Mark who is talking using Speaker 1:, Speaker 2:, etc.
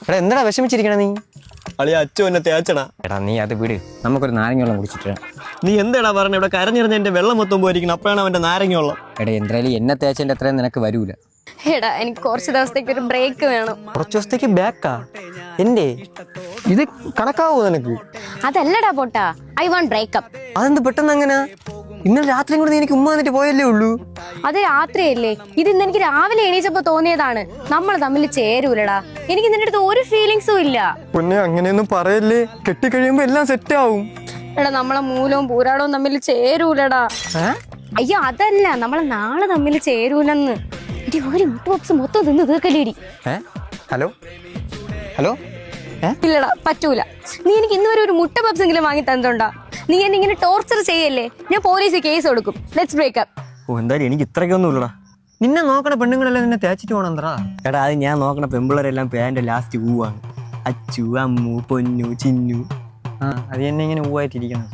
Speaker 1: എടാ എന്താടാ വിഷമിച്ചിരിക്കണ നീ?
Speaker 2: അളിയ അച്ഛൻ എന്നെ തേച്ചടാ.
Speaker 1: എടാ നീ അത് വിട്, നമുക്കൊരു നാരങ്ങ വെള്ളം കുടിച്ചിട്ട്.
Speaker 2: നീ എന്താടാ പറഞ്ഞ? ഇവിടെ കരഞ്ഞിരുന്ന എന്റെ വെള്ളം മൊത്തം പോയിരിക്കണം. അപ്പോഴാണ് അവന്റെ നാരങ്ങ വെള്ളം.
Speaker 1: എടാ എന്തായാലും എന്നെ തേച്ചതിന്റെ അത്രയും നിനക്ക് വരൂല.
Speaker 3: എടാ എനിക്ക് കുറച്ച് ദിവസത്തേക്ക് ഒരു ബ്രേക്ക് വേണം.
Speaker 1: കുറച്ച് ദിവസത്തേക്ക് ബാക്കാ? എന്റെ ഇത് കണക്കാവോ നിനക്ക്?
Speaker 3: അതല്ലടാ പൊട്ടാ, ഐ വാണ്ട് ബ്രേക്കപ്പ്.
Speaker 1: അതെന്ത് പെട്ടെന്ന് അങ്ങനെ? ഇന്നലെ രാത്രിയും കൂടി നീ എനിക്ക് ഉമ്മ വന്നിട്ട് പോയല്ലേ ഉള്ളൂ.
Speaker 3: അത് രാത്രിയല്ലേ, ഇത് ഇന്ന് എനിക്ക് രാവിലെ എണീച്ചപ്പോ തോന്നിയതാണ്. നമ്മൾ തമ്മിൽ ചേരൂലടാ. എനിക്ക് നിന്റെ അടുത്ത് ഒരു ഫീലിങ്സും ഇല്ല.
Speaker 1: പൊന്നെ അങ്ങനെയൊന്നും പറയല്ലേ, കെട്ടിക്കഴിയുമ്പോ എല്ലാം സെറ്റ് ആവും.
Speaker 3: എടാ നമ്മളെ മൂലവും പൂരാടവും തമ്മിൽ ചേരൂലടാ. അയ്യോ അതല്ല, നമ്മളെ നാളെ തമ്മിൽ ചേരൂലെന്ന്. ഇടി ഒരു മുട്ട പപ്സ് മൊത്തം തിന്ന് തീർക്കല്ലേടി.
Speaker 1: ഹലോ ഹലോ
Speaker 3: ഇല്ലടാ പറ്റൂല. നീ എനിക്ക് ഇന്നുവരെ ഒരു മുട്ട പപ്സ് എങ്കിലും വാങ്ങി തന്നോണ്ടാ? നീ എന്നെ ഇങ്ങനെ ടോർച്ചർ ചെയ്യല്ലേ, ഞാൻ പോലീസിൽ കേസ് കൊടുക്കും. Let's breakup.
Speaker 2: ഓ എന്തായാലും എനിക്ക് ഇത്രയ്ക്കൊന്നും ഇല്ലടാ.
Speaker 1: നിന്നെ നോക്കണ പെണ്ണുങ്ങളെല്ലാം നിന്നെ തേച്ചിട്ട് പോകണമെന്താ?
Speaker 2: എടാ അത് ഞാൻ നോക്കണ പെമ്പിള്ളേരെല്ലാം പേന്റെ ലാസ്റ്റ് പൂവാണ്. അച്ചു, അമ്മു, പൊന്നു, ചിന്നു.
Speaker 1: അത് തന്നെ ഇങ്ങനെ ഊവായിട്ടിരിക്കണം.